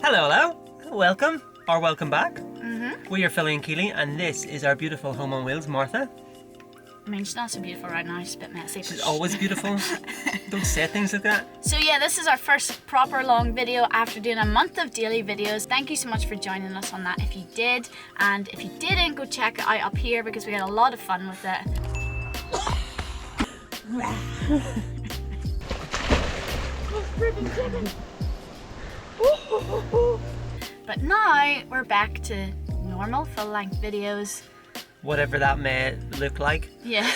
Hello, hello. Welcome, or welcome back. We are Philly and Keely, and this is our beautiful home on wheels, Martha. I mean, she's not so beautiful right now, she's a bit messy. She's always beautiful. Don't say things like that. So yeah, this is our first proper long video after doing a month of daily videos. Thank you so much for joining us on that if you did. And if you didn't, go check it out up here because we had a lot of fun with it. But now we're back to normal full-length videos. Whatever that may look like. Yeah.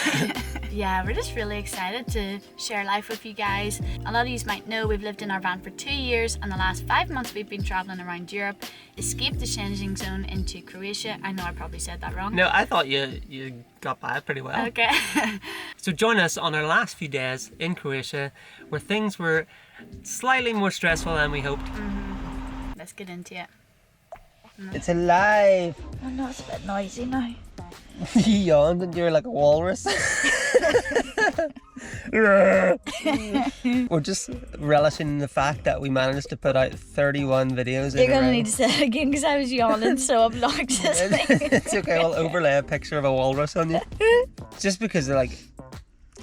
Yeah, we're just really excited to share life with you guys. A lot of you might know we've lived in our van for 2 years, and the last 5 months we've been traveling around Europe, escaped the changing zone into Croatia. I know I probably said that wrong. No, I thought you got by it pretty well. Okay. So join us on our last few days in Croatia, where things were slightly more stressful than we hoped. Let's get into it. It's alive! I know it's a bit noisy now. You yawned and you're like a walrus. We're just relishing the fact that we managed to put out 31 videos. You're gonna need to say it again because I was yawning so obnoxiously. It's okay, I'll overlay a picture of a walrus on you. Just because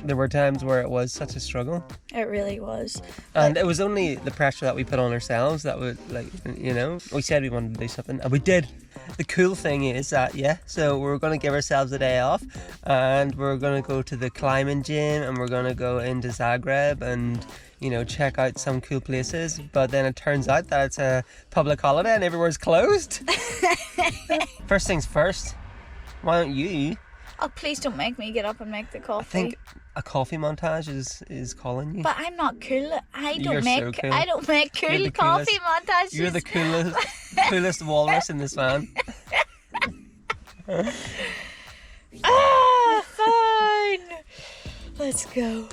there were times where it was such a struggle. It really was. And it was only the pressure that we put on ourselves that would, like, you know, we said we wanted to do something and we did. The cool thing is that, so we're going to give ourselves a day off and we're going to go to the climbing gym and we're going to go into Zagreb and, you know, check out some cool places. But then it turns out that it's a public holiday and everywhere's closed. First things first, why don't you? Oh, please don't make me get up and make the coffee. I think a coffee montage is calling you. But I'm not cool. I You're don't make so cool. I don't make cool coffee montages. You're the coolest walrus in this van. Fine. Let's go.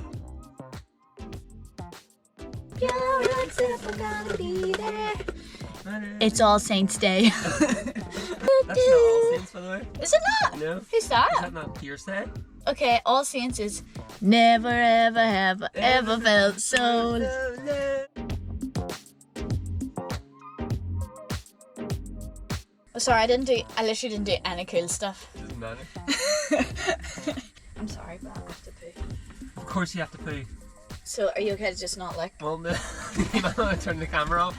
It's All Saints Day. That's not All Saints, by the way. Is it not? No. Who's that? Is that not hearsay? Okay, All Saints is never ever have I ever felt so. Oh, sorry, I literally didn't do any cool stuff. Doesn't matter. I'm sorry, but I have to poo. Of course you have to poo. So, are you okay to just not lick? Well, no. You might want to turn the camera off.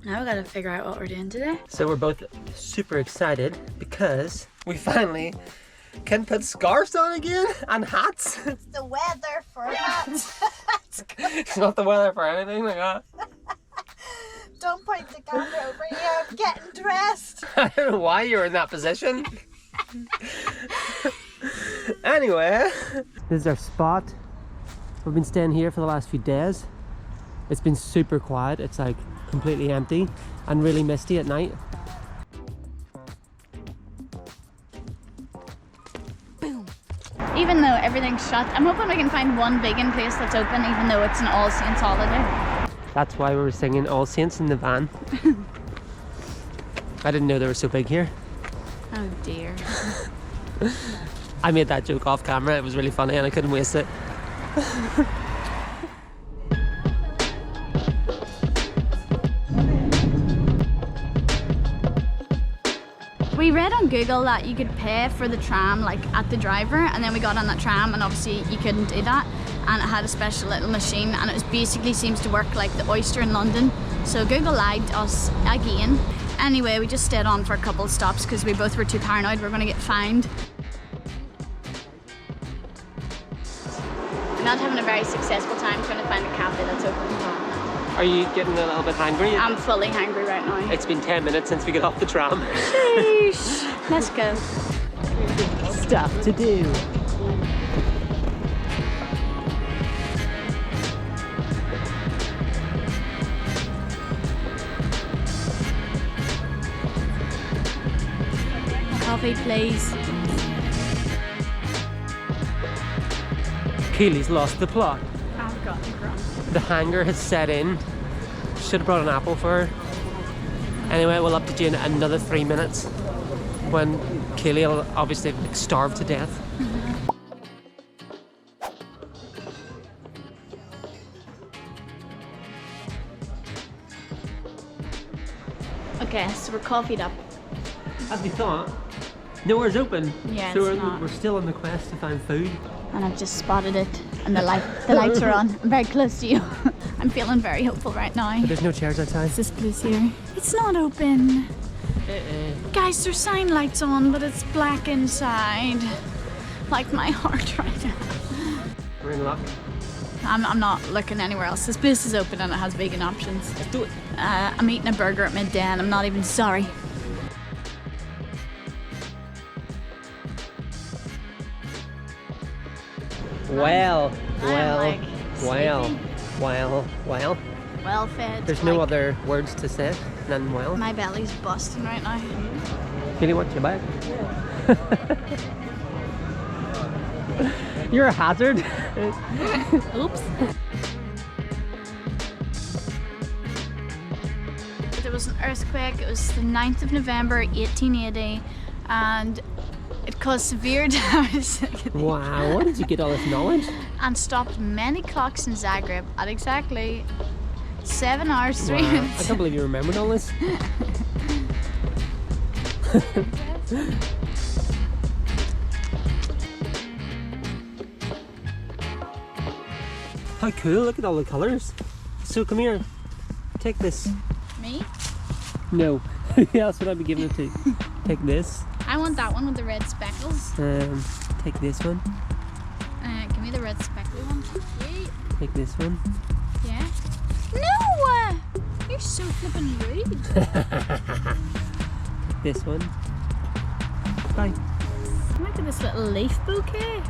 Now we gotta figure out what we're doing today. So we're both super excited because we finally can put scarves on again and hats. It's the weather for hats. It's not the weather for anything like that. Don't point the camera over here. I'm getting dressed. I don't know why you're in that position. Anyway, this is our spot. We've been staying here for the last few days. It's been super quiet. It's like completely empty and really misty at night. Boom. Even though everything's shut, I'm hoping we can find one vegan place that's open even though it's an All Saints holiday. That's why we were singing All Saints in the van. I didn't know they were so big here. Oh dear. I made that joke off camera. It was really funny and I couldn't waste it. We read on Google that you could pay for the tram like at the driver, and then we got on that tram and obviously you couldn't do that, and it had a special little machine and it was basically seems to work like the Oyster in London. So Google lied to us again. Anyway, we just stayed on for a couple of stops because we both were too paranoid we're gonna get fined. I'm not having a very successful time trying to find a cafe that's open. Are you getting a little bit hungry? I'm fully hungry right now. It's been 10 minutes since we got off the tram. Sheesh. Let's go. Stuff to do. Coffee, please. Keely's lost the plot. I've got the crumb. The hanger has set in. Should have brought an apple for her. Anyway, we'll update you in another 3 minutes when Keely will obviously starve to death. Okay, so we're coffeeed up. As we thought, nowhere's open. Yeah, so it's not. we're still on the quest to find food. And I've just spotted it, and the lights are on. I'm very close to you. I'm feeling very hopeful right now. But there's no chairs outside. This place here. It's not open. Guys, there's sign lights on, but it's black inside. Like my heart right now. We're in luck. I'm not looking anywhere else. This place is open and it has vegan options. Let's do it. I'm eating a burger at midday and I'm not even sorry. Well. Well fed. There's no other words to say than well. My belly's busting right now. Philly, what's your bag? You're a hazard. Oops. There was an earthquake. It was the 9th of November 1880 and it caused severe damage. Wow, where did you get all this knowledge? And stopped many clocks in Zagreb at exactly 7 hours 3 Wow. minutes. I can't believe you remembered all this. How cool, look at all the colours. So come here, take this. Me? No, who else would I be giving it to? Take this. I want that one with the red speckles. Take this one. Give me the red speckly one. Yay. Take this one. Yeah. No! You're so flippin' rude. Take this one. Bye. Look at this little leaf bouquet.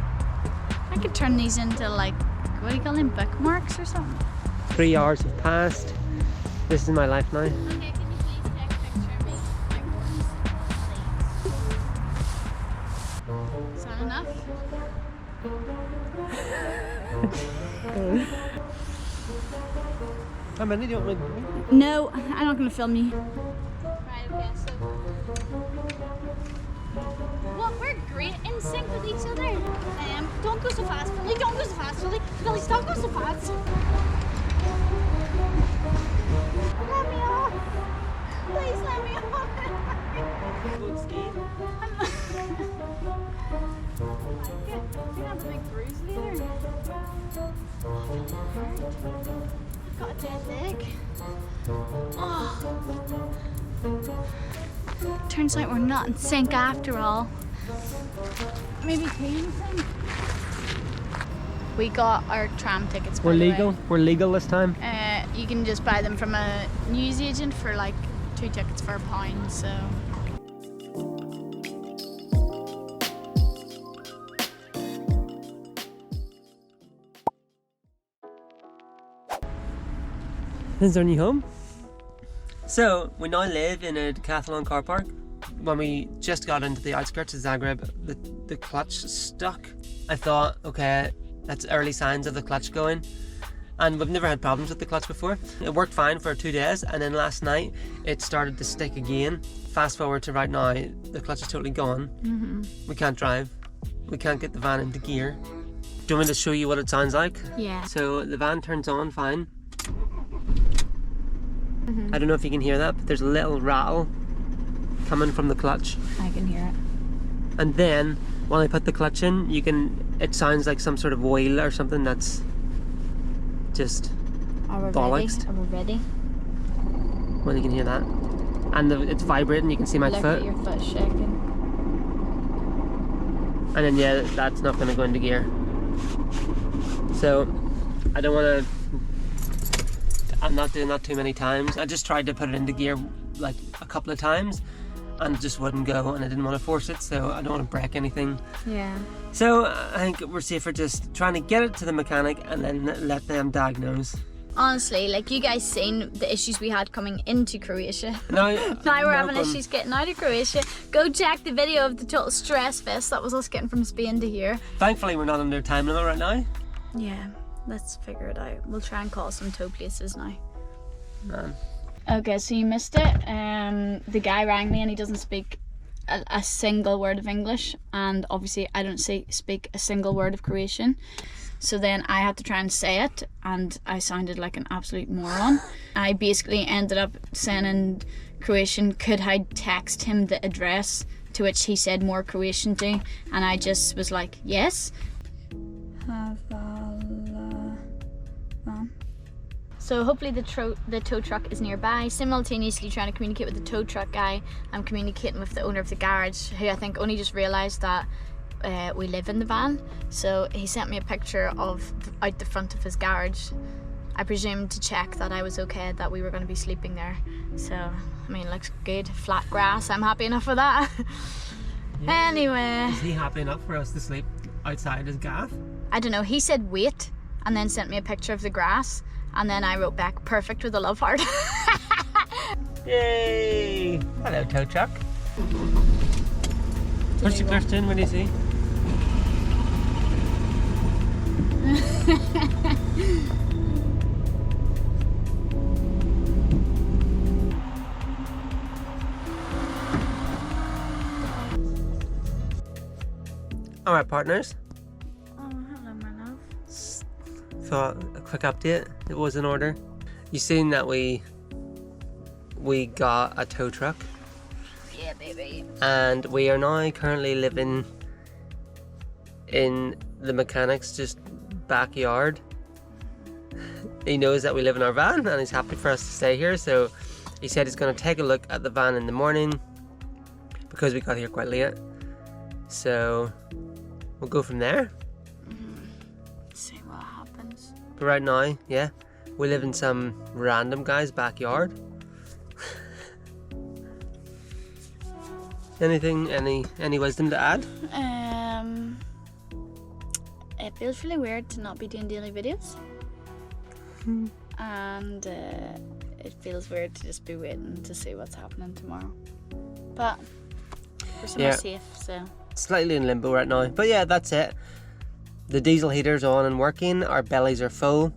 I could turn these into like, what do you call them, bookmarks or something? 3 hours have passed. This is my life now. Okay, can you please take a picture of me? My horse, please. Is that enough? How many do you want me? No, I'm not going to film you. Right, okay, so... Well, we're great in sync with each other. Don't go so fast, Philly. Don't go so fast, Philly. Philly, stop going so fast. Let me off. Please let me off. You have a big bruise there. I've got a dead leg. Oh. Turns out we're not in sync after all. Maybe anything. We got our tram tickets. We're legal. We're legal this time. You can just buy them from a news agent for like 2 tickets for £1. So. This is our new home. So we now live in a decathlon car park. When we just got into the outskirts of Zagreb, the clutch stuck. I thought, okay, that's early signs of the clutch going. And we've never had problems with the clutch before. It worked fine for 2 days, and then last night it started to stick again. Fast forward to right now, the clutch is totally gone. We can't drive. We can't get the van into gear. Do you want me to show you what it sounds like? Yeah. So the van turns on fine. I don't know if you can hear that, but there's a little rattle coming from the clutch. I can hear it. And then when I put the clutch in, it sounds like some sort of wheel or something that's just bollocks. Are we ready? Well, you can hear that. And it's vibrating, you can see my Look foot. at your foot shaking. And then yeah, that's not going to go into gear. So I don't want to, I'm not doing that too many times. I just tried to put it into gear like a couple of times and it just wouldn't go, and I didn't want to force it, so I don't want to break anything. Yeah. So I think we're safer just trying to get it to the mechanic and then let them diagnose. Honestly, like you guys seen the issues we had coming into Croatia. Now Now we're having issues getting out of Croatia. Go check the video of the total stress fest that was us getting from Spain to here. Thankfully we're not under time limit right now. Yeah, let's figure it out. We'll try and call some tow places now. Man. Okay, so you missed it. The guy rang me and he doesn't speak a single word of English, and obviously I don't speak a single word of Croatian. So then I had to try and say it, and I sounded like an absolute moron. I basically ended up sending Croatian, could I text him the address, to which he said more Croatian too, and I just was like, yes. So hopefully the tow truck is nearby. Simultaneously trying to communicate with the tow truck guy, I'm communicating with the owner of the garage, who I think only just realised that we live in the van. So he sent me a picture of out the front of his garage. I presume to check that I was okay, that we were going to be sleeping there. So, I mean, looks good. Flat grass, I'm happy enough with that. Yeah. Anyway. Is he happy enough for us to sleep outside his gaff? I don't know, he said wait, and then sent me a picture of the grass. And then I wrote back, perfect, with a love heart. Yay! Hello, tow truck. What's your question? What do you see? Alright, partners. Oh, hello, my love. Thought a quick update. It was in order. You seen that we got a tow truck? Yeah, baby. And we are now currently living in the mechanic's just backyard. He knows that we live in our van and he's happy for us to stay here, so he said he's going to take a look at the van in the morning because we got here quite late. So we'll go from there. See what happens. But right now, yeah, we live in some random guy's backyard. Anything, any wisdom to add? It feels really weird to not be doing daily videos. And it feels weird to just be waiting to see what's happening tomorrow. But we're somewhere safe, so. Slightly in limbo right now. But yeah, that's it. The diesel heater's on and working. Our bellies are full.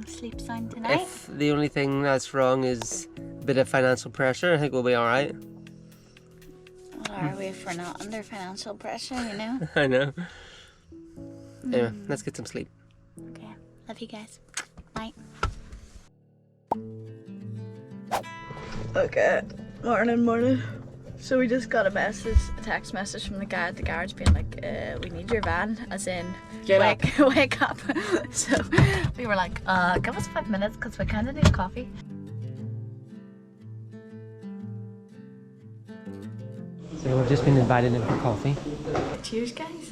Sleep sound tonight. If the only thing that's wrong is a bit of financial pressure, I think we'll be alright. What are we if we're not under financial pressure, you know? I know. Anyway, let's get some sleep. Okay. Love you guys. Night. Okay. Morning. So we just got a text message from the guy at the garage being like, we need your van, as in, wake up. So we were like, give us 5 minutes because we kind of need coffee. So we've just been invited in for coffee. Cheers, guys.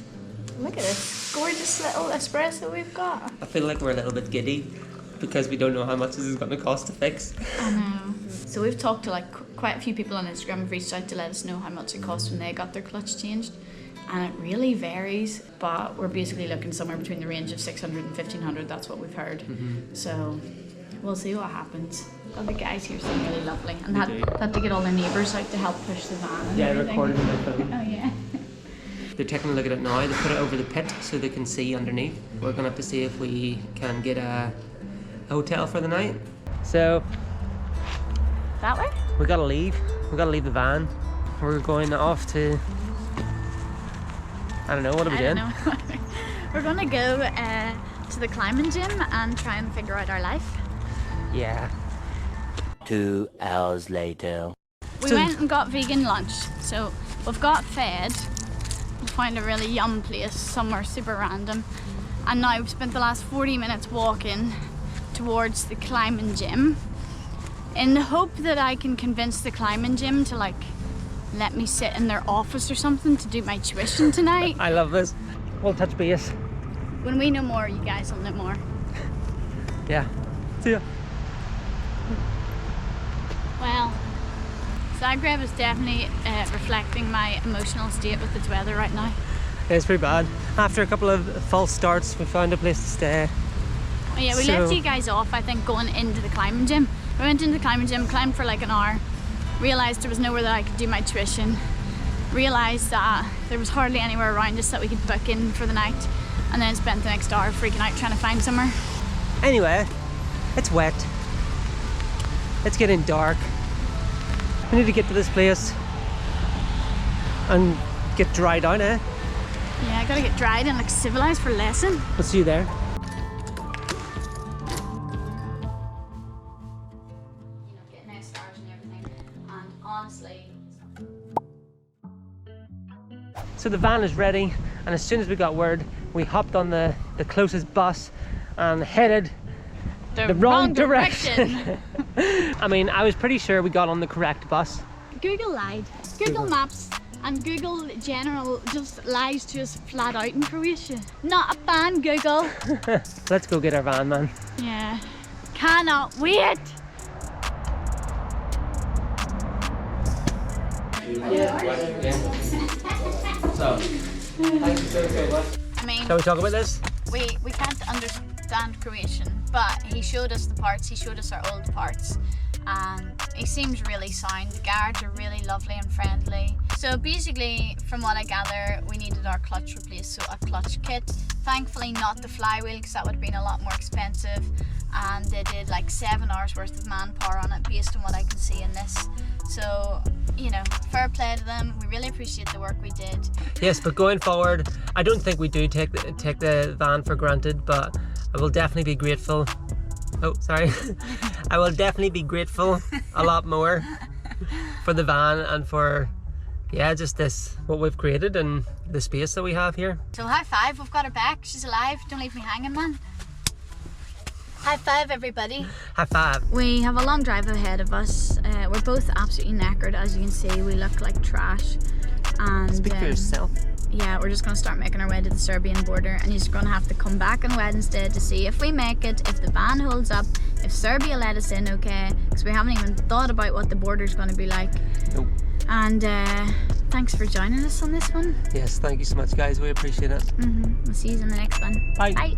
Look at this gorgeous little espresso we've got. I feel like we're a little bit giddy because we don't know how much this is going to cost to fix. I know. So we've talked to like quite a few people on Instagram have reached out to let us know how much it cost when they got their clutch changed, and it really varies, but we're basically looking somewhere between the range of 600 and 1500. That's what we've heard. So we'll see what happens. Oh, the guys here seem really lovely, and had to get all their neighbours out to help push the van and everything. Recording my phone. Oh yeah. They're taking a look at it now. They put it over the pit so they can see underneath. We're going to have to see if we can get a hotel for the night. So That way? we gotta leave. We gotta leave the van. We're going off to, I don't know, what are we doing? We're gonna go to the climbing gym and try and figure out our life. Yeah. 2 hours later. We went and got vegan lunch, so we've got fed. We found a really yum place somewhere super random, and now we've spent the last 40 minutes walking towards the climbing gym in the hope that I can convince the climbing gym to like let me sit in their office or something to do my tuition tonight. I love this. We'll touch base. When we know more, you guys will know more. Yeah. See ya. Well, Zagreb is definitely reflecting my emotional state with its weather right now. Yeah, it's pretty bad. After a couple of false starts, we found a place to stay. Oh yeah, we left you guys off, I think, going into the climbing gym. We went into the climbing gym, climbed for like an hour, realised there was nowhere that I could do my tuition, realised that there was hardly anywhere around us that we could book in for the night, and then spent the next hour freaking out trying to find somewhere. Anyway, it's wet. It's getting dark. We need to get to this place and get dried out, eh? Yeah, I gotta get dried and like civilized for lesson. We'll see you there. Getting out stars and everything, and honestly. So the van is ready, and as soon as we got word, we hopped on the closest bus and headed the wrong direction. I mean, I was pretty sure we got on the correct bus. Google lied. Google Maps and Google General just lies to us flat out in Croatia. Not a fan, Google. Let's go get our van, man. Yeah. Cannot wait. I mean, Shall we talk about this? we can't understand Croatian, but he showed us the parts, he showed us our old parts, and he seems really sound. The guards are really lovely and friendly. So basically, from what I gather, we needed our clutch replaced, so a clutch kit. Thankfully not the flywheel, because that would have been a lot more expensive, and they did like 7 hours worth of manpower on it based on what I can see in this. So, you know, fair play to them. We really appreciate the work we did. Yes, but going forward, I don't think we do take the van for granted, but I will definitely be grateful. Oh, sorry. I will definitely be grateful a lot more for the van and for, yeah, just this, what we've created and the space that we have here. So high five, we've got her back. She's alive. Don't leave me hanging, man. High five, everybody. High five. We have a long drive ahead of us. We're both absolutely knackered, as you can see. We look like trash. And Speak for yourself. yeah, we're just going to start making our way to the Serbian border, and you're going to have to come back on Wednesday to see if we make it, if the van holds up, if Serbia let us in okay, because we haven't even thought about what the border's going to be like. Nope. And thanks for joining us on this one. Yes, thank you so much, guys. We appreciate it. We'll see you in the next one. Bye. Bye.